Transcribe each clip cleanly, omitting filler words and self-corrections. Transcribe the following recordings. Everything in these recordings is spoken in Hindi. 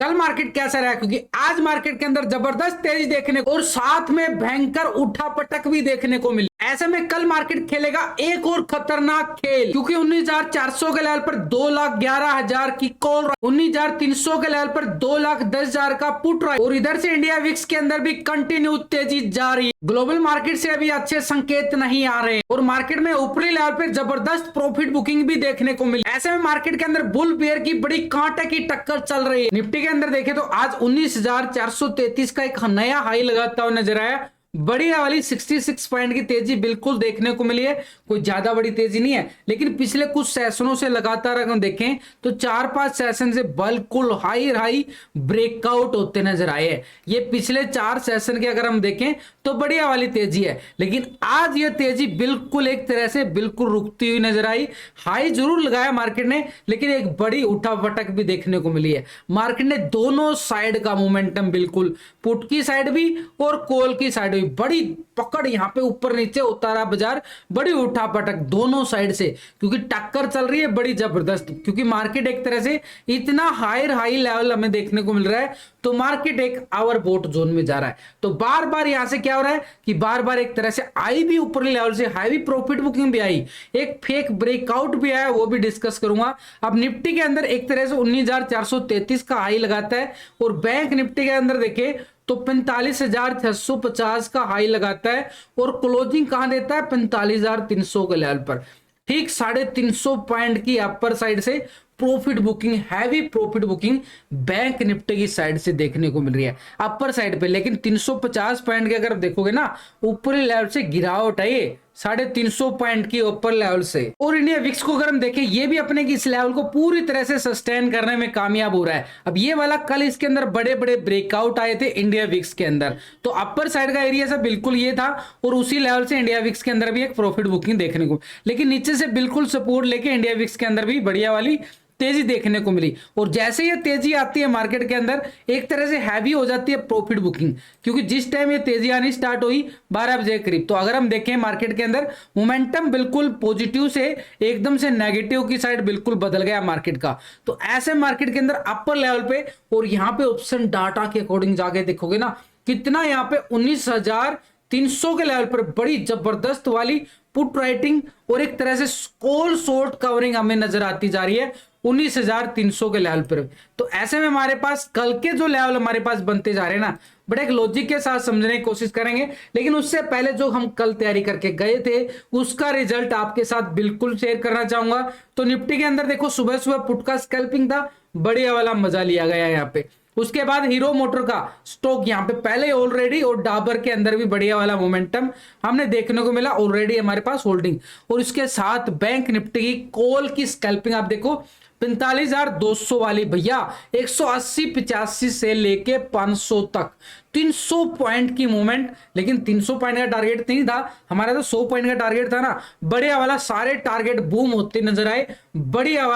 कल मार्केट कैसा रहा, क्योंकि आज मार्केट के अंदर जबरदस्त तेजी देखने को और साथ में भयंकर उठापटक भी देखने को मिली। ऐसे में कल मार्केट खेलेगा एक और खतरनाक खेल, क्योंकि 19,400 के लेवल पर 2,11,000 की कॉल, 19,300 के लेवल पर 2,10,000 का पुट रहा है और इधर से इंडिया विक्स के अंदर भी कंटिन्यू तेजी जारी है। ग्लोबल मार्केट से अभी अच्छे संकेत नहीं आ रहे और मार्केट में ऊपरी लेवल पर जबरदस्त प्रॉफिट बुकिंग भी देखने को मिली। ऐसे में मार्केट के अंदर बुल बेयर की बड़ी कांटे की टक्कर चल रही है। निफ्टी के अंदर देखें तो आज 19,433 का एक नया हाई लगाता हुआ नजर आया। बढ़िया वाली 66 पॉइंट की तेजी बिल्कुल देखने को मिली है। कोई ज्यादा बड़ी तेजी नहीं है, लेकिन पिछले कुछ सेशनों से लगातार अगर देखें तो 4-5 सेशन से बिल्कुल हाई ब्रेकआउट होते नजर आए हैं। ये पिछले 4 सेशन के अगर हम देखें तो बढ़िया वाली तेजी है, लेकिन आज ये तेजी बिल्कुल एक तरह से बिल्कुल रुकती हुई नजर आई। हाई जरूर लगाया मार्केट ने, लेकिन एक बड़ी उठापटक भी देखने को मिली है। मार्केट ने दोनों साइड का मोमेंटम, बिल्कुल पुट की साइड भी और कॉल की साइड भी, बड़ी पकड़ यहां पे ऊपर नीचे उतारा बाजार, बड़ी उठापटक दोनों साइड से, क्योंकि टक्कर चल रही है बड़ी जबरदस्त। क्योंकि मार्केट एक तरह से इतना हाई लेवल हमें देखने को मिल रहा है, तो मार्केट एक ओवरबॉट जोन में जा रहा है। तो बार बार यहां से क्या हो रहा है कि बार बार एक तरह से आई भी ऊपरी लेवल से हाई भी प्रॉफिट बुकिंग भी आई, एक फेक ब्रेकआउट भी आया, वो भी डिस्कस करूंगा। अब निफ्टी के अंदर एक तरह से 19,433 का हाई लगाता है और बैंक निफ्टी के अंदर देखे तो 45,650 का हाई लगाता है और क्लोजिंग कहां देता है 45,300 के लेवल पर। ठीक 350 पॉइंट की अपर साइड से profit booking, heavy profit booking bank Nifty की साइड से देखने को मिल रही है अपर साइड पे। लेकिन 350 पॉइंट के अगर देखोगे ना ऊपरी लेवल से गिरावट है ये 350 पॉइंट की ऊपर लेवल से। और इंडिया विक्स को अगर हम देखें, ये भी अपने इस लेवल को पूरी तरह से सस्टेन करने में कामयाब हो रहा है। अब ये वाला कल इसके अंदर बड़े बड़े ब्रेकआउट आए थे इंडिया विक्स के अंदर, तो अपर साइड का एरिया सब बिल्कुल ये था और उसी लेवल से इंडिया विक्स के अंदर भी एक प्रॉफिट बुकिंग देखने को, लेकिन नीचे से बिल्कुल सपोर्ट लेके इंडिया विक्स के अंदर भी बढ़िया वाली तेजी देखने को मिली। और जैसे ये तेजी आती है मार्केट के अंदर एक तरह से हैवी हो जाती है प्रॉफिट बुकिंग, क्योंकि जिस टाइम ये तेजी आनी स्टार्ट हुई 12 बजे के करीब, तो अगर हम देखें मार्केट के अंदर मोमेंटम बिल्कुल पॉजिटिव से एकदम से नेगेटिव की साइड बिल्कुल बदल गया मार्केट का। तो ऐसे मार्केट के अंदर अपर लेवल पे और यहाँ पे ऑप्शन डाटा के अकॉर्डिंग जाके देखोगे ना कितना यहाँ पे 19,300 के लेवल पर बड़ी जबरदस्त वाली पुट राइटिंग और एक तरह से कॉल शॉर्ट कवरिंग हमें नजर आती जा रही है 19,300 के लेवल पर। तो ऐसे में हमारे पास कल के जो लेवल हमारे पास बनते जा रहे हैं ना, बड़े एक लॉजिक के साथ समझने की कोशिश करेंगे। लेकिन उससे पहले जो हम कल तैयारी करके गए थे उसका रिजल्ट आपके साथ बिल्कुल शेयर करना चाहूंगा। तो निफ्टी के अंदर देखो सुबह सुबह पुट का स्कैल्पिंग था, बढ़िया वाला मजा लिया गया यहाँ पे। उसके बाद हीरो मोटर का स्टॉक यहाँ पे पहले ऑलरेडी और डाबर के अंदर भी बढ़िया वाला मोमेंटम हमने देखने को मिला, ऑलरेडी हमारे पास होल्डिंग। और इसके साथ बैंक निफ्टी की कॉल की स्कैल्पिंग आप देखो 45,200 वाली भैया 180-85 से लेके 500 तक 300 पॉइंट की मूवमेंट। लेकिन 300 पॉइंट का टारगेट नहीं था हमारा, तो 100 पॉइंट का टारगेट था ना। बढ़िया वाला सारे टारगेट बूम होते नजर आए, बढ़िया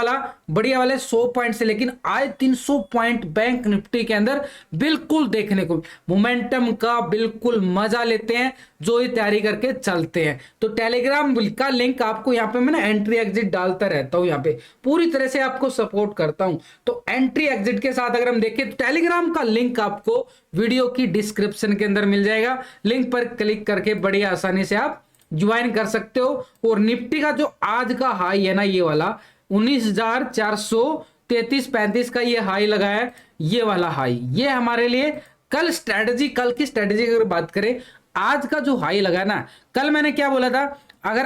वाले 100 पॉइंट से, लेकिन आज 300 पॉइंट बैंक निफ्टी के अंदर बिल्कुल देखने को मोमेंटम का बिल्कुल मजा लेते हैं जो ये तैयारी करके चलते हैं। तो टेलीग्राम का लिंक आपको यहाँ पे मैं ना एंट्री एग्जिट डालता रहता हूँ, यहाँ पे पूरी तरह से आपको सपोर्ट करता हूँ। तो एंट्री एग्जिट के साथ अगर हम देखें तो टेलीग्राम का लिंक आपको वीडियो की डिस्क्रिप्शन के अंदर मिल जाएगा, लिंक पर क्लिक करके बड़ी आसानी से आप ज्वाइन कर सकते हो। और निफ्टी का जो आज का हाई है ना, ये वाला 19,433-35 का ये हाई लगा है, ये वाला हाई, ये हमारे लिए कल की स्ट्रेटेजी अगर बात करें, आज का जो हाई लगा ना, कल मैंने क्या बोला था, अगर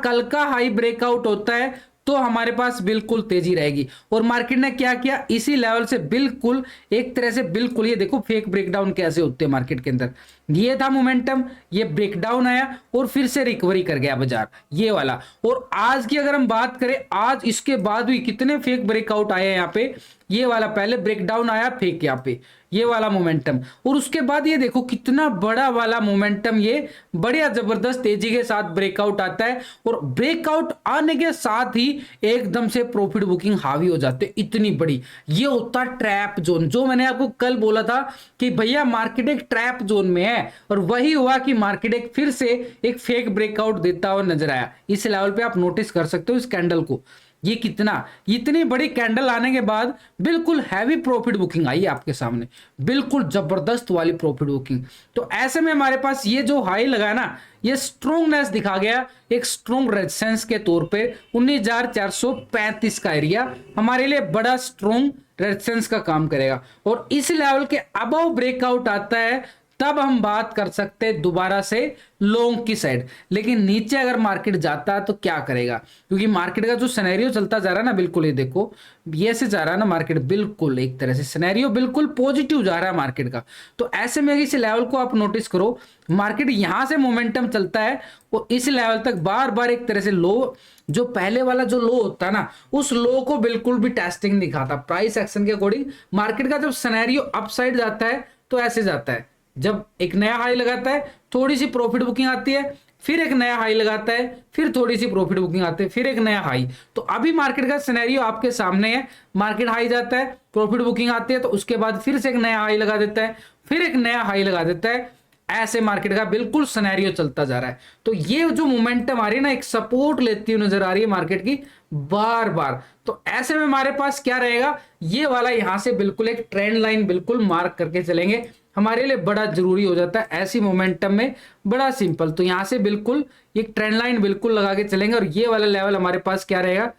कल का हाई ब्रेकआउट होता है तो हमारे पास बिल्कुल तेजी रहेगी। और मार्केट ने क्या किया, इसी लेवल से बिल्कुल एक तरह से बिल्कुल ये देखो फेक ब्रेकडाउन कैसे होते हैं मार्केट के अंदर, ये था मोमेंटम, ये ब्रेकडाउन आया और फिर से रिकवरी कर गया बाजार, ये वाला। और आज की अगर हम बात करें, आज इसके बाद भी कितने फेक ब्रेकआउट आए हैं यहाँ पे, ये वाला पहले ब्रेकडाउन आया फेक यहाँ पे, ये वाला मोमेंटम, और उसके बाद ये देखो कितना बड़ा वाला मोमेंटम, ये बढ़िया जबरदस्त तेजी के साथ ब्रेकआउट आता है। और ब्रेकआउट आने के साथ ही एकदम से प्रॉफिट बुकिंग हावी हो जाते हैं, इतनी बड़ी। ये होता ट्रैप जोन, जो मैंने आपको कल बोला था कि भैया मार्केट एक ट्रैप जोन में है, और वही हुआ कि मार्केट एक फिर से एक फेक ब्रेकआउट देता हुआ नजर आया। इस लेवल पे आप नोटिस कर सकते हो इस कैंडल को, ये कितना, इतनी बड़ी कैंडल आने के बाद बिल्कुल हैवी प्रॉफिट बुकिंग आई है आपके सामने, बिल्कुल जबरदस्त वाली प्रॉफिट बुकिंग। तो ऐसे में हमारे पास ये जो हाई लगा ना, ये स्ट्रोंगनेस दिखा गया एक स्ट्रोंग रेजिस्टेंस के तौर पे। 19,435 का एरिया हमारे लिए बड़ा स्ट्रोंग रेजिस्टेंस का काम करेगा, और इस लेवल के अबव ब्रेकआउट आता है तब हम बात कर सकते हैं दोबारा से लॉन्ग की साइड। लेकिन नीचे अगर मार्केट जाता है तो क्या करेगा, क्योंकि मार्केट का जो सिनेरियो चलता जा रहा है ना, बिल्कुल ये देखो ये से जा रहा है ना मार्केट, बिल्कुल एक तरह से सिनेरियो बिल्कुल पॉजिटिव जा रहा है मार्केट का। तो ऐसे में इस लेवल को आप नोटिस करो, मार्केट यहां से मोमेंटम चलता है वो इस लेवल तक बार बार एक तरह से लो, जो पहले वाला जो लो होता है ना, उस लो को बिल्कुल भी टेस्टिंग दिखाता। प्राइस एक्शन के अकॉर्डिंग मार्केट का जब सिनेरियो अपसाइड जाता है तो ऐसे जाता है, जब एक नया हाई लगाता है थोड़ी सी प्रॉफिट बुकिंग आती है, फिर एक नया हाई लगाता है, फिर थोड़ी सी प्रॉफिट बुकिंग आती है, फिर एक नया हाई। तो अभी मार्केट का सिनेरियो आपके सामने है, मार्केट हाई जाता है, प्रॉफिट बुकिंग आती है, तो उसके बाद फिर से एक नया हाई लगा देता है, फिर एक नया हाई लगा देता है। ऐसे मार्केट का बिल्कुल सिनेरियो चलता जा रहा है। तो ये जो मोमेंटम आ रही है ना, एक सपोर्ट लेती हुई नजर आ रही है मार्केट की बार बार। तो ऐसे में हमारे पास क्या रहेगा, ये वाला यहां से बिल्कुल एक ट्रेंड लाइन बिल्कुल मार्क करके चलेंगे, हमारे लिए बड़ा जरूरी हो जाता है ऐसी मोमेंटम में, बड़ा सिंपल। तो यहां से बिल्कुल एक ट्रेंड लाइन बिल्कुल लगा के चलेंगे, और ये वाला लेवल हमारे पास क्या रहेगा,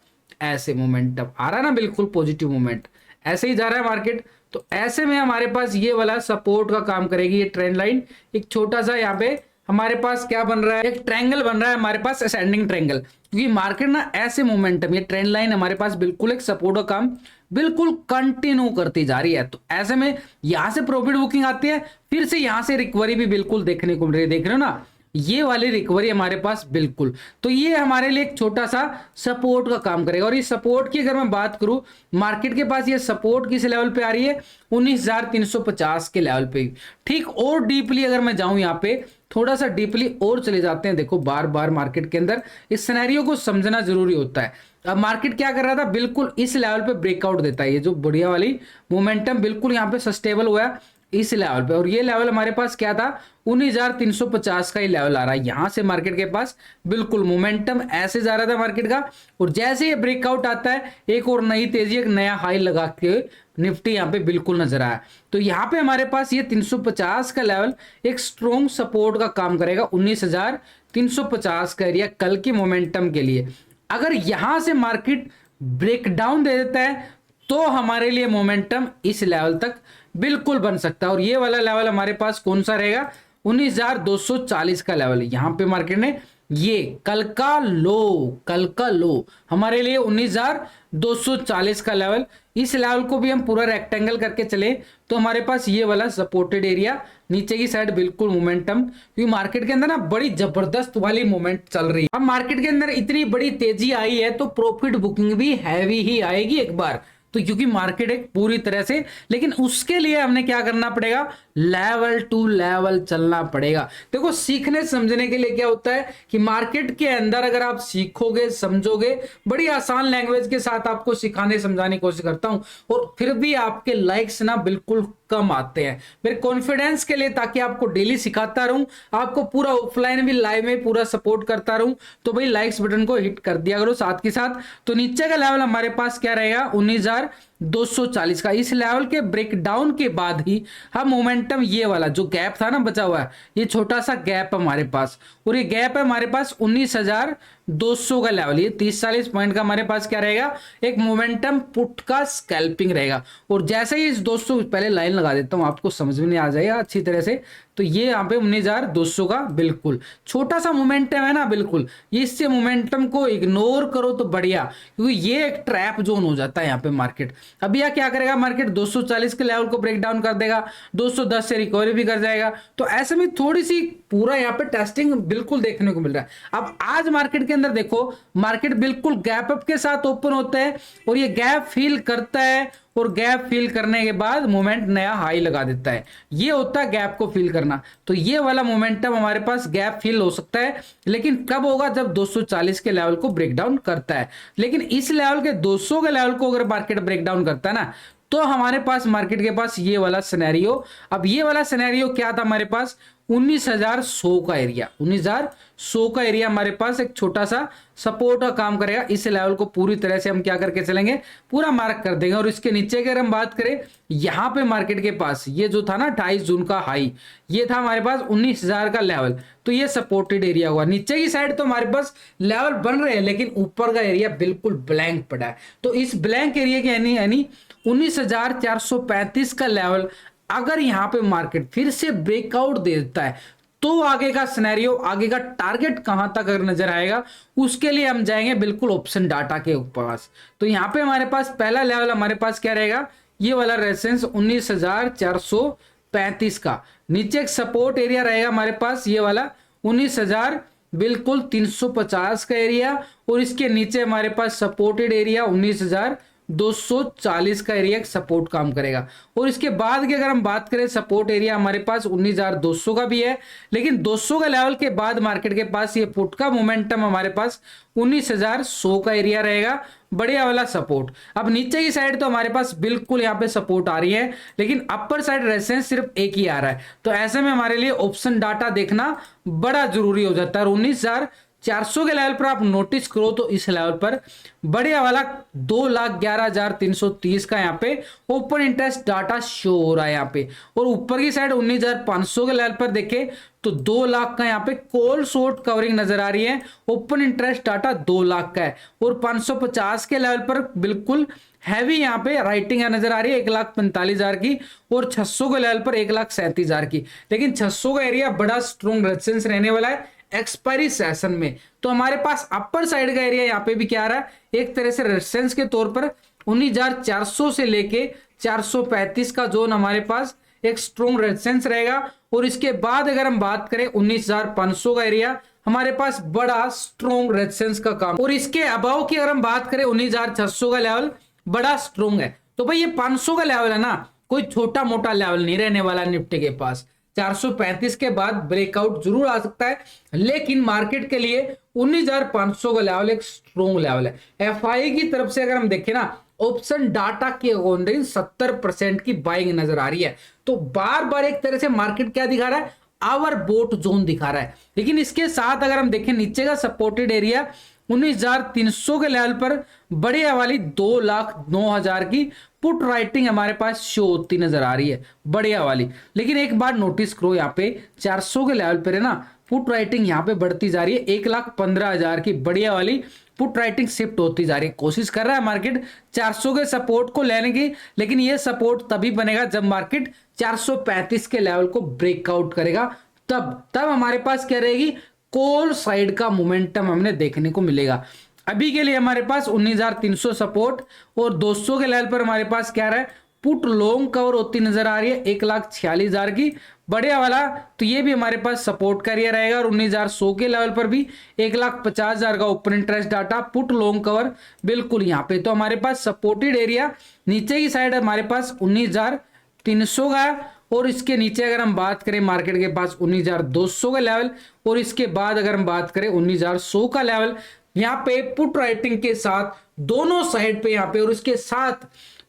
ऐसे मोमेंटम आ रहा है ना, बिल्कुल पॉजिटिव मोमेंट ऐसे ही जा रहा है मार्केट। तो ऐसे में हमारे पास ये वाला सपोर्ट का काम करेगी ये ट्रेंड लाइन। एक छोटा सा यहाँ पे हमारे पास क्या बन रहा है, एक ट्रायंगल बन रहा है हमारे पास, असेंडिंग ट्रायंगल, क्योंकि मार्केट ना ऐसे मोमेंटम, ये ट्रेंड लाइन हमारे पास बिल्कुल एक सपोर्ट का काम बिल्कुल कंटिन्यू करती जा रही है। तो ऐसे में यहां से प्रॉफिट बुकिंग आती है, फिर से यहां से रिकवरी भी बिल्कुल देखने को मिल रही है, देख रहे हो ना, ये वाली रिकवरी हमारे पास बिल्कुल। तो ये हमारे लिए एक छोटा सा सपोर्ट का काम करेगा। और इस सपोर्ट की अगर मैं बात करूं, मार्केट के पास ये सपोर्ट किस लेवल पे आ रही है, 19,350 के लेवल पे। ठीक, और डीपली अगर मैं जाऊं यहाँ पे, थोड़ा सा डीपली और चले जाते हैं, देखो बार बार मार्केट के अंदर इस सिनेरियो को समझना जरूरी होता है। अब मार्केट क्या कर रहा था, बिल्कुल इस लेवल पे ब्रेकआउट देता है, ये जो बढ़िया वाली मोमेंटम बिल्कुल यहाँ पे सस्टेबल हुआ है इस लेवल पे। और ये लेवल हमारे पास क्या था, 19,350 का ही लेवल आ रहा है। यहां से मार्केट के पास बिल्कुल मोमेंटम ऐसे जा रहा था मार्केट का, और जैसे ये ब्रेकआउट आता है एक और नई तेजी, एक नया हाई लगा के निफ्टी यहाँ पे बिल्कुल नजर आया। तो यहाँ पे हमारे पास ये 350 का लेवल एक स्ट्रॉन्ग सपोर्ट का काम करेगा, 19,350 का एरिया कल की मोमेंटम के लिए। अगर यहां से मार्केट ब्रेकडाउन दे देता है तो हमारे लिए मोमेंटम इस लेवल तक बिल्कुल बन सकता है। और ये वाला लेवल हमारे पास कौन सा रहेगा, 19,240 का लेवल है। यहां पे मार्केट ने ये कल का लो हमारे लिए 19,240 का लेवल, इस लेवल को भी हम पूरा रेक्टेंगल करके चले तो हमारे पास ये वाला सपोर्टेड एरिया नीचे की साइड बिल्कुल मोमेंटम, क्योंकि मार्केट के अंदर ना बड़ी जबरदस्त वाली मोमेंट चल रही है। अब मार्केट के अंदर इतनी बड़ी तेजी आई है तो प्रॉफिट बुकिंग भी हैवी ही आएगी एक बार, तो क्योंकि मार्केट एक पूरी तरह से, लेकिन उसके लिए हमने क्या करना पड़ेगा, लेवल टू लेवल चलना पड़ेगा। देखो सीखने समझने के लिए क्या होता है कि मार्केट के अंदर अगर आप सीखोगे समझोगे, बड़ी आसान लैंग्वेज के साथ आपको सिखाने समझाने की कोशिश करता हूं, और फिर भी आपके लाइक्स ना बिल्कुल कम आते हैं मेरे कॉन्फिडेंस के लिए, ताकि आपको डेली सिखाता रहूं, आपको पूरा ऑफलाइन भी लाइव में पूरा सपोर्ट करता रहूं। तो भाई लाइक्स बटन को हिट कर दिया करो साथ के साथ। तो नीचे का लेवल हमारे पास क्या रहेगा, 19,240 का। इस लेवल के ब्रेकडाउन के बाद ही हम मोमेंटम, ये वाला जो गैप था ना बचा हुआ है, ये छोटा सा गैप हमारे पास, और ये गैप है हमारे पास 19,200 का लेवल, ये 30-40 पॉइंट का हमारे पास क्या रहेगा, एक मोमेंटम पुट का स्कैल्पिंग रहेगा। और जैसे ही इस 200, पहले लाइन लगा देता हूं आपको समझ में नहीं आ जाएगा अच्छी तरह से, तो ये यहाँ पे 19,200 का बिल्कुल छोटा सा मोमेंटम है ना, बिल्कुल इससे मोमेंटम को इग्नोर करो तो बढ़िया, क्योंकि ये एक ट्रैप जोन हो जाता है यहाँ पे मार्केट। अब यह क्या करेगा, मार्केट 240 के लेवल को ब्रेक डाउन कर देगा, 210 से रिकवरी भी कर जाएगा। तो ऐसे में थोड़ी सी पूरा यहाँ पे टेस्टिंग बिल्कुल देखने को मिल रहा है। अब आज मार्केट के अंदर देखो, मार्केट बिल्कुल गैप अप के साथ ओपन होता है, और ये गैप फिल करता है, और गैप फिल करने के बाद मोमेंट नया हाई लगा देता है। ये होता है गैप को फिल करना। तो ये वाला मोमेंटम हमारे पास गैप फिल हो सकता है, लेकिन कब होगा, जब 240 के लेवल को ब्रेक डाउन करता है। लेकिन इस लेवल के 200 के लेवल को अगर मार्केट ब्रेक डाउन करता है ना, तो हमारे पास मार्केट के पास ये वाला सिनेरियो, अब ये वाला सिनेरियो क्या था हमारे पास, 19,100 का एरिया, 19,100 का एरिया हमारे पास एक छोटा सा सपोर्ट का काम करेगा। इस लेवल को पूरी तरह से हम क्या करके चलेंगे, पूरा मार्क कर देंगे। और इसके नीचे अगर हम बात करें, यहां पे मार्केट के पास ये जो था ना 28 जून का हाई, ये था हमारे पास 19,000 का लेवल, तो ये सपोर्टेड एरिया हुआ। नीचे की साइड तो हमारे पास लेवल बन रहे हैं, लेकिन ऊपर का एरिया बिल्कुल ब्लैंक पड़ा है। तो इस ब्लैंक एरिया के यानी 19,435 का लेवल अगर यहां पे मार्केट फिर से ब्रेकआउट देता है, तो आगे का सिनेरियो, आगे का टारगेट कहां तक अगर नजर आएगा, उसके लिए हम जाएंगे बिल्कुल ऑप्शन डाटा के पास। तो यहां पे हमारे पास पहला लेवल हमारे पास क्या रहेगा, ये वाला रेजिस्टेंस 19,435 का। नीचे एक सपोर्ट एरिया रहेगा हमारे पास, ये वाला 19,000 बिल्कुल 350 का एरिया। और इसके नीचे हमारे पास सपोर्टेड एरिया 19,240 का एरिया सपोर्ट काम करेगा। और इसके बाद की अगर हम बात करें, सपोर्ट एरिया हमारे पास 19,200 का भी है, लेकिन 200 का लेवल के बाद मार्केट के पास ये पुट का मोमेंटम हमारे पास 19,100 का एरिया रहेगा, बढ़िया वाला सपोर्ट। अब नीचे की साइड तो हमारे पास बिल्कुल यहाँ पे सपोर्ट आ रही है, लेकिन अपर साइड रेजिस्टेंस सिर्फ एक ही आ रहा है। तो ऐसे में हमारे लिए ऑप्शन डाटा देखना बड़ा जरूरी हो जाता है। 19,400 के लेवल पर आप नोटिस करो तो इस लेवल पर बढ़िया वाला 2,11,330 का यहाँ पे ओपन इंटरेस्ट डाटा शो हो रहा है यहाँ पे। और ऊपर की साइड 19,500 के लेवल पर देखे तो 2 लाख का यहाँ पे कॉल शॉर्ट कवरिंग नजर आ रही है। ओपन इंटरेस्ट डाटा 2 लाख का है। और 550 के लेवल पर बिल्कुल हैवी यहाँ पे राइटिंग नजर आ रही है 1,45,000 की। और 600 के लेवल पर 1,37,000 की। लेकिन 600 का एरिया बड़ा स्ट्रॉन्ग रेजिस्टेंस रहने वाला है एक्सपायरी सेशन में। तो हमारे पास अपर साइड का एरिया यहाँ पे भी क्या आ रहा है, एक तरह से रेजिस्टेंस के तौर पर 19,400 से लेके 435 का जोन हमारे पास एक स्ट्रॉन्ग रेजिस्टेंस रहेगा। और इसके बाद अगर हम बात करें 19,500 का एरिया हमारे पास बड़ा स्ट्रॉन्ग रेजिस्टेंस का काम। और इसके अबाव की अगर हम बात करें 19,600 का लेवल बड़ा स्ट्रॉन्ग है। तो भाई ये 500 का लेवल है ना, कोई छोटा मोटा लेवल नहीं रहने वाला निफ्टी के पास। 435 के बाद ब्रेकआउट जरूर आ सकता है, लेकिन मार्केट के लिए 19,500 का लेवल एक स्ट्रॉन्ग लेवल है। एफआई की तरफ से अगर हम देखें ना, ऑप्शन डाटा के अकॉर्डिंग 70% की बाइंग नजर आ रही है। तो बार बार एक तरह से मार्केट क्या दिखा रहा है, आवर बोट जोन दिखा रहा है। लेकिन इसके साथ अगर हम देखें नीचे का सपोर्टेड एरिया 19,300 के लेवल पर बढ़िया वाली 2,09,000 की पुट राइटिंग हमारे पास शो होती नजर आ रही है, बढ़िया वाली। लेकिन एक बार नोटिस करो, यहाँ पे 400 के लेवल पर है ना, पुट राइटिंग यहाँ पे बढ़ती जा रही है 1,15,000 की बढ़िया वाली पुट राइटिंग शिफ्ट होती जा रही है। कोशिश कर रहा है मार्केट 400 के सपोर्ट को लेने की, लेकिन ये सपोर्ट तभी बनेगा जब मार्केट 435 के लेवल को ब्रेकआउट करेगा। तब हमारे पास क्या रहेगी, कॉल साइड का मोमेंटम हमने देखने को मिलेगा। अभी के लिए हमारे पास 19,300 सपोर्ट और 200 के लेवल पर हमारे पास क्या रहा है, पुट लॉन्ग कवर होती नजर आ रही है 1,46,000 की बढ़िया वाला। तो ये भी हमारे पास सपोर्ट का एरिया रहेगा। और 19,100 के लेवल पर भी 1,50,000 का open interest data put long cover बिल्कुल यहाँ पे। तो हमारे पास सपोर्टेड एरिया नीचे की साइड हमारे पास 19,300 का है। और इसके नीचे अगर हम बात करें मार्केट के पास 19,200 का लेवल। और इसके बाद अगर हम बात करें 19,100 का लेवल, यहाँ पे पुट राइटिंग के साथ दोनों साइड पे यहाँ पे। और इसके साथ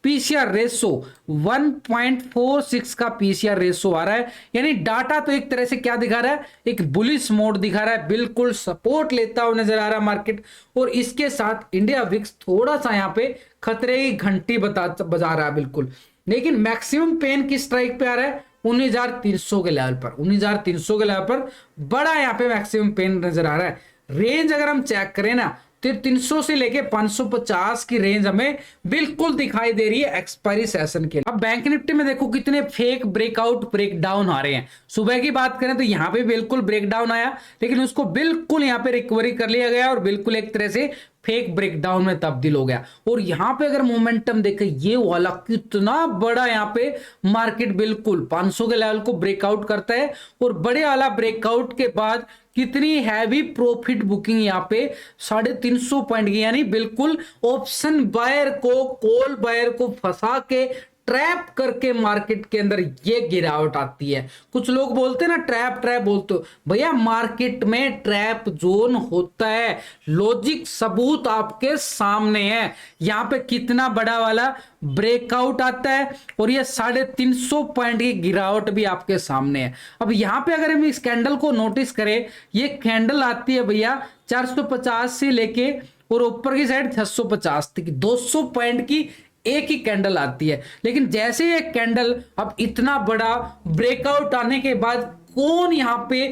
पीसीआर रेशो 1.46 का पीसीआर रेशो आ रहा है। यानी डाटा तो एक तरह से क्या दिखा रहा है, एक बुलिश मोड दिखा रहा है, बिल्कुल सपोर्ट लेता हुआ नजर आ रहा है मार्केट। और इसके साथ इंडिया विक्स थोड़ा सा यहाँ पे खतरे की घंटी बजा रहा है बिल्कुल। लेकिन मैक्सिमम पेन किस स्ट्राइक पे आ रहा है, 19,300 के लेवल पर। 19,300 के लेवल पर बड़ा यहाँ पे मैक्सिमम पेन नजर आ रहा है। रेंज अगर हम चेक करें ना, 300 से लेके 550 की रेंज हमें बिल्कुल दिखाई दे रही है एक्सपायरी सेशन के लिए। अब बैंक निफ्टी में देखो कितने फेक ब्रेकआउट ब्रेकडाउन आ रहे हैं। सुबह की बात करें तो यहाँ पे बिल्कुल ब्रेकडाउन आया, लेकिन उसको बिल्कुल यहाँ पे रिकवरी कर लिया गया और बिल्कुल एक तरह से फेक ब्रेकडाउन में तब्दील हो गया। और यहाँ पे अगर मोमेंटम देखें, ये वाला कितना बड़ा यहाँ पे मार्केट बिल्कुल 500 के लेवल को ब्रेकआउट करता है। और बड़े वाला ब्रेकआउट के बाद कितनी हैवी प्रॉफिट बुकिंग यहाँ पे 350 पॉइंट की, यानी बिल्कुल ऑप्शन बायर को, कॉल बायर को फंसा के ट्रैप करके मार्केट के अंदर ये गिरावट आती है। कुछ लोग बोलते हैं ना ट्रैप ट्रैप बोलते हो, भैया मार्केट में ट्रैप जोन होता है, लॉजिक सबूत आपके सामने है। यहां पे कितना बड़ा वाला ब्रेकआउट आता है और ये 350 पॉइंट की गिरावट भी आपके सामने है। अब यहां पे अगर हम इस कैंडल को नोटिस करें, ये कैंडल आती है भैया 450 से लेके और ऊपर की साइड 650 तक, 200 पॉइंट की एक ही कैंडल आती है। लेकिन जैसे ये कैंडल अब इतना बड़ा ब्रेकआउट आने के बाद कौन यहां पे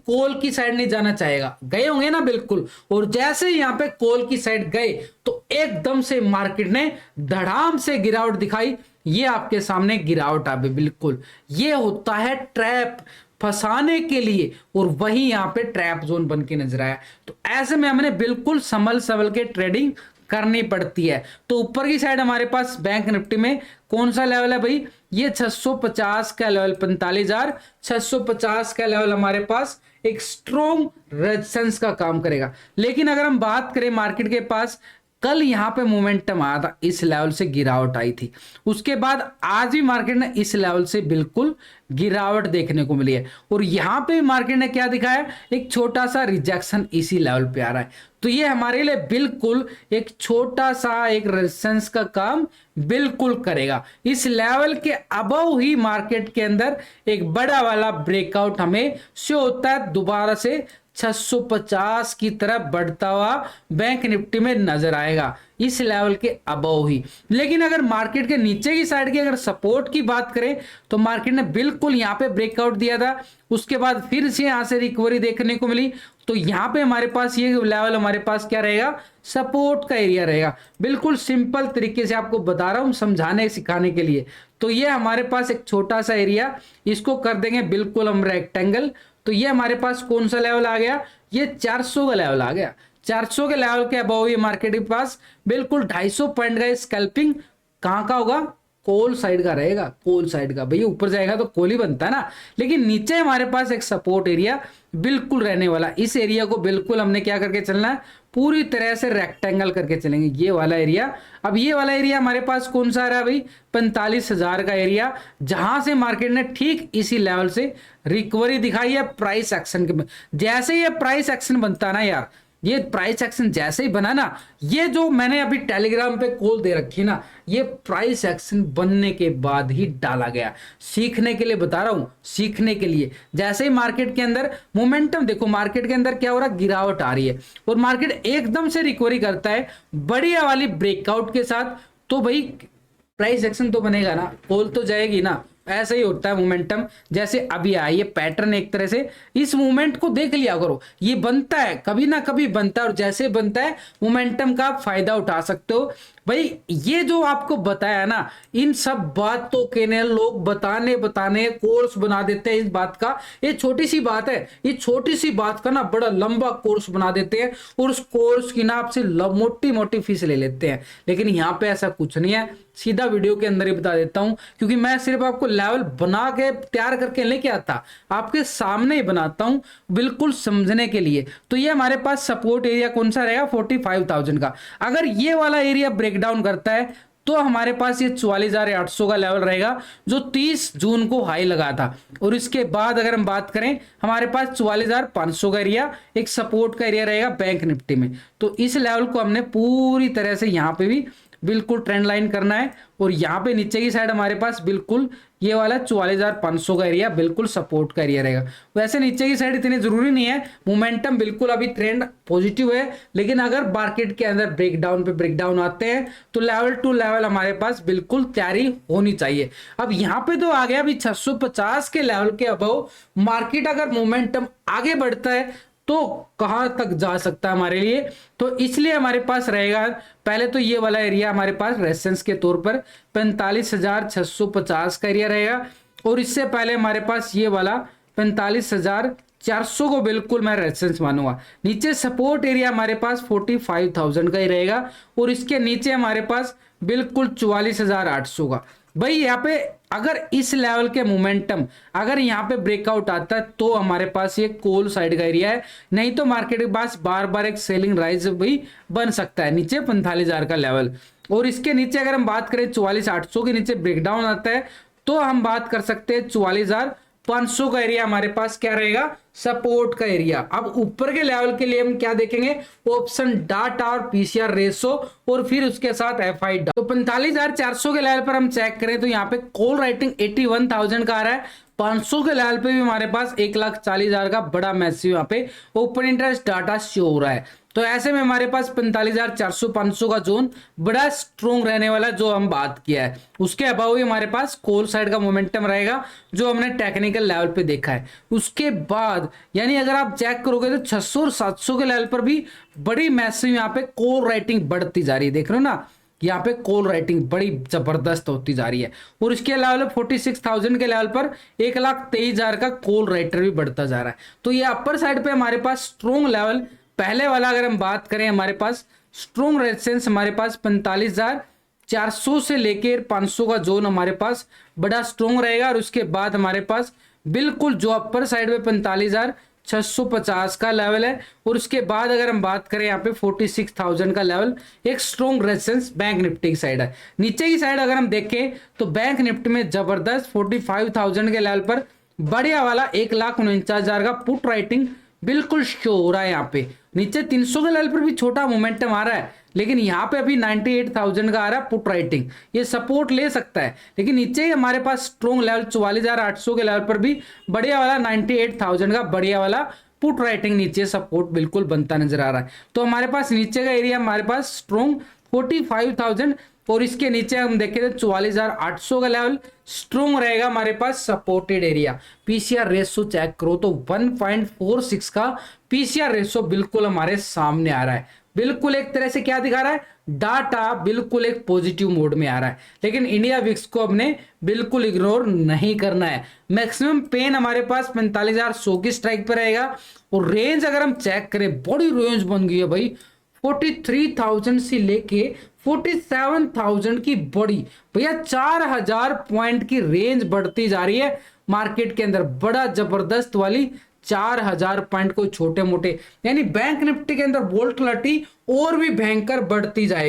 कॉल की साइड नहीं जाना चाहेगा, गए होंगे ना बिल्कुल। और जैसे यहां पे कॉल की साइड गए तो एकदम से मार्केट ने धड़ाम से गिरावट दिखाई। ये आपके सामने गिरावट आ गई, बिल्कुल ये होता है ट्रैप फंसाने के लिए, और वही यहां पे ट्रैप जोन बन के नजर आया। तो ऐसे में हमने बिल्कुल संभल संभल के ट्रेडिंग करनी पड़ती है। तो ऊपर की साइड हमारे पास बैंक निफ्टी में कौन सा लेवल है भाई, ये 650 का लेवल, 45,650 का लेवल हमारे पास एक स्ट्रॉन्ग रेजिस्टेंस का काम करेगा। लेकिन अगर हम बात करें मार्केट के पास, कल यहां पे मोमेंटम आया था, इस लेवल से गिरावट आई थी, उसके बाद आज भी मार्केट ने इस लेवल से बिल्कुल गिरावट देखने को मिली है। और यहां पे मार्केट ने क्या दिखाया, एक छोटा सा रिजेक्शन इसी लेवल पे आ रहा है। तो ये हमारे लिए बिल्कुल एक छोटा सा एक रेजिस्टेंस का काम बिल्कुल करेगा। इस लेवल के अबव ही मार्केट के अंदर एक बड़ा वाला ब्रेकआउट हमें शो होता है, दोबारा से 650 की तरफ बढ़ता हुआ बैंक निफ्टी में नजर आएगा, इस लेवल के अबव ही। लेकिन अगर मार्केट के नीचे की साइड की अगर सपोर्ट की बात करें तो मार्केट ने बिल्कुल यहां पे ब्रेकआउट दिया था, उसके बाद फिर से यहां से रिकवरी देखने को मिली। तो यहां पे हमारे पास ये लेवल हमारे पास क्या रहेगा, सपोर्ट का एरिया रहेगा। बिल्कुल सिंपल तरीके से आपको बता रहा हूं समझाने सिखाने के लिए। तो ये हमारे पास एक छोटा सा एरिया, इसको कर देंगे बिल्कुल हम रेक्टेंगल। तो ये हमारे पास कौन सा लेवल आ गया, ये 400 का लेवल आ गया। 400 के लेवल के अबव ये मार्केट के पास बिल्कुल 250 पॉइंट का स्कैल्पिंग कहां का होगा, कॉल साइड का रहेगा, कॉल साइड का। भैया ऊपर जाएगा तो कॉल ही बनता है ना। लेकिन नीचे हमारे पास एक सपोर्ट एरिया बिल्कुल रहने वाला, इस एरिया को बिल्कुल हमने क्या करके चलना है, पूरी तरह से रेक्टेंगल करके चलेंगे, ये वाला एरिया। अब ये वाला एरिया हमारे पास कौन सा आ रहा है भाई, 45,000 का एरिया, जहां से मार्केट ने ठीक इसी लेवल से रिकवरी दिखाई है प्राइस एक्शन के। जैसे ये प्राइस एक्शन बनता ना यार, ये प्राइस एक्शन जैसे ही बना ना, ये जो मैंने अभी टेलीग्राम पे कॉल दे रखी ना, ये प्राइस एक्शन बनने के बाद ही डाला गया। सीखने के लिए बता रहा हूं, सीखने के लिए। जैसे ही मार्केट के अंदर मोमेंटम देखो, मार्केट के अंदर क्या हो रहा है, गिरावट आ रही है और मार्केट एकदम से रिकवरी करता है बढ़िया वाली ब्रेकआउट के साथ, तो भाई प्राइस एक्शन तो बनेगा ना, कॉल तो जाएगी ना। ऐसा ही होता है मोमेंटम। जैसे अभी आया ये पैटर्न, एक तरह से इस मूवमेंट को देख लिया करो, ये बनता है कभी ना कभी बनता है, और जैसे बनता है मोमेंटम का आप फायदा उठा सकते हो। भाई ये जो आपको बताया ना, इन सब बातों के ने लोग बताने कोर्स बना देते हैं इस बात का। ये छोटी सी बात है, ये छोटी सी बात का ना बड़ा लंबा कोर्स बना देते हैं और उस कोर्स की ना आपसे मोटी मोटी फीस ले लेते हैं। लेकिन यहाँ पे ऐसा कुछ नहीं है, सीधा वीडियो के अंदर ही बता देता हूं, क्योंकि मैं सिर्फ आपको लेवल बना के तैयार करके लेके आता, आपके सामने ही बनाता हूं बिल्कुल समझने के लिए। तो ये हमारे पास सपोर्ट एरिया कौन सा रहेगा, 45,000 का। अगर ये वाला एरिया ब्रेकडाउन करता है तो हमारे पास ये 44,800 का लेवल रहेगा, जो 30 जून को हाई लगा था। और इसके बाद अगर हम बात करें, हमारे पास 44,500 का एरिया एक सपोर्ट का एरिया रहेगा बैंक निफ्टी में। तो इस लेवल को हमने पूरी तरह से यहां पे भी बिल्कुल ट्रेंड लाइन करना है। और यहाँ पे नीचे की साइड हमारे पास बिल्कुल ये वाला 44,500 का एरिया बिल्कुल सपोर्ट का एरिया रहेगा। वैसे नीचे की साइड इतनी जरूरी नहीं है, मोमेंटम बिल्कुल अभी ट्रेंड पॉजिटिव है, लेकिन अगर मार्केट के अंदर ब्रेकडाउन पे ब्रेकडाउन आते हैं तो लेवल टू लेवल हमारे पास बिल्कुल तैयारी होनी चाहिए। अब यहाँ पे तो आ गया अभी 650 के लेवल के अबव मार्केट अगर मोमेंटम आगे बढ़ता है तो कहां तक जा सकता है हमारे लिए। तो इसलिए हमारे पास रहेगा पहले तो ये वाला एरिया हमारे पास रेजिस्टेंस के तौर पर 45,650 का एरिया रहेगा, और इससे पहले हमारे पास ये वाला 45,400 को बिल्कुल मैं रेजिस्टेंस मानूंगा। नीचे सपोर्ट एरिया हमारे पास 45,000 का ही रहेगा, और इसके नीचे हमारे पास बिल्कुल 44,800 का। भाई यहाँ पे अगर इस लेवल के मोमेंटम अगर यहाँ पे ब्रेकआउट आता है तो हमारे पास ये कॉल साइड का एरिया है, नहीं तो मार्केट के पास बार बार एक सेलिंग राइज भी बन सकता है नीचे 45,000 का लेवल। और इसके नीचे अगर हम बात करें 44,800 के नीचे ब्रेकडाउन आता है तो हम बात कर सकते हैं 44,500 का एरिया हमारे पास क्या रहेगा, सपोर्ट का एरिया। अब ऊपर के लेवल के लिए हम क्या देखेंगे, ऑप्शन डाटा और पीसीआर रेशो और फिर उसके साथ एफआई डाटा। तो 45,400 के लेवल पर हम चेक करें तो यहाँ पे कॉल राइटिंग 81,000 का आ रहा है। 500 के लेवल पे भी हमारे पास 1,40,000 का बड़ा मैसिव यहाँ पे ओपन इंटरेस्ट डाटा शो हो रहा है। तो ऐसे में हमारे पास 45,400 500 का जोन बड़ा स्ट्रॉन्ग रहने वाला जो हम बात किया है। उसके अबाव ही हमारे पास कॉल साइड का मोमेंटम रहेगा जो हमने टेक्निकल लेवल पे देखा है। उसके बाद यानी अगर आप चेक करोगे तो 600 और 700 के लेवल पर भी बड़ी मैसिव यहाँ पे कॉल राइटिंग बढ़ती जा रही है। देख रहे हो ना, यहाँ पे कॉल राइटिंग बड़ी जबरदस्त होती जा रही है। और इसके अलावा 46,000 के लेवल पर 1,23,000 का कॉल राइटर भी बढ़ता जा रहा है। तो ये अपर साइड पे हमारे पास स्ट्रॉन्ग लेवल पहले वाला अगर हम बात करें, हमारे पास स्ट्रॉन्ग रेजिस्टेंस हमारे पास 45,400 से लेकर 500 का जोन हमारे पास बड़ा स्ट्रॉन्ग रहेगा। और उसके बाद हमारे पास बिल्कुल जो अपर साइड में 45,650 का लेवल है। और उसके बाद अगर हम बात करें यहाँ पे 46,000 का लेवल एक स्ट्रॉन्ग रेजिस्टेंस बैंक निफ्टी की साइड है। नीचे की साइड अगर हम देखें तो बैंक निफ्टी में जबरदस्त 45,000 के लेवल पर बढ़िया वाला 1,49,000 का पुट राइटिंग बिल्कुल शो हो रहा है। यहाँ पे नीचे 300 के लेवल पर भी छोटा मोमेंटम आ रहा है, लेकिन यहाँ पे अभी 98,000 का आ रहा है पुट राइटिंग, ये सपोर्ट ले सकता है। लेकिन नीचे ही हमारे पास स्ट्रॉन्ग लेवल 44,800 के लेवल पर भी बढ़िया वाला 98,000 का बढ़िया वाला पुट राइटिंग नीचे सपोर्ट बिल्कुल बनता नजर आ रहा है। तो हमारे पास नीचे का एरिया हमारे पास स्ट्रॉन्ग 45,000 और इसके नीचे हम देखें तो 44,800 का लेवल स्ट्रॉन्ग रहेगा हमारे पास supported area. PCR ratio check करो तो 1.46 का पीसीआर रेशो बिल्कुल हमारे सामने आ रहा है। बिल्कुल एक तरह से क्या दिखा रहा है, डाटा बिल्कुल एक पॉजिटिव मोड में आ रहा है। लेकिन इंडिया विक्स को हमने बिल्कुल इग्नोर नहीं करना है। मैक्सिमम पेन हमारे पास 45,100 की स्ट्राइक पर रहेगा। और रेंज अगर हम चेक करें, बड़ी रेंज बन गई है भाई, 43,000 से लेके 47,000 की बड़ी भैया 4,000 पॉइंट की रेंज बढ़ती जा रही है मार्केट के अंदर। बड़ा जबरदस्त वाली 4,000 पॉइंट, कोई छोटे मोटे यानी बैंक निफ्टी के अंदर वोल्टिलिटी और भी भयंकर बढ़ती जाएगी।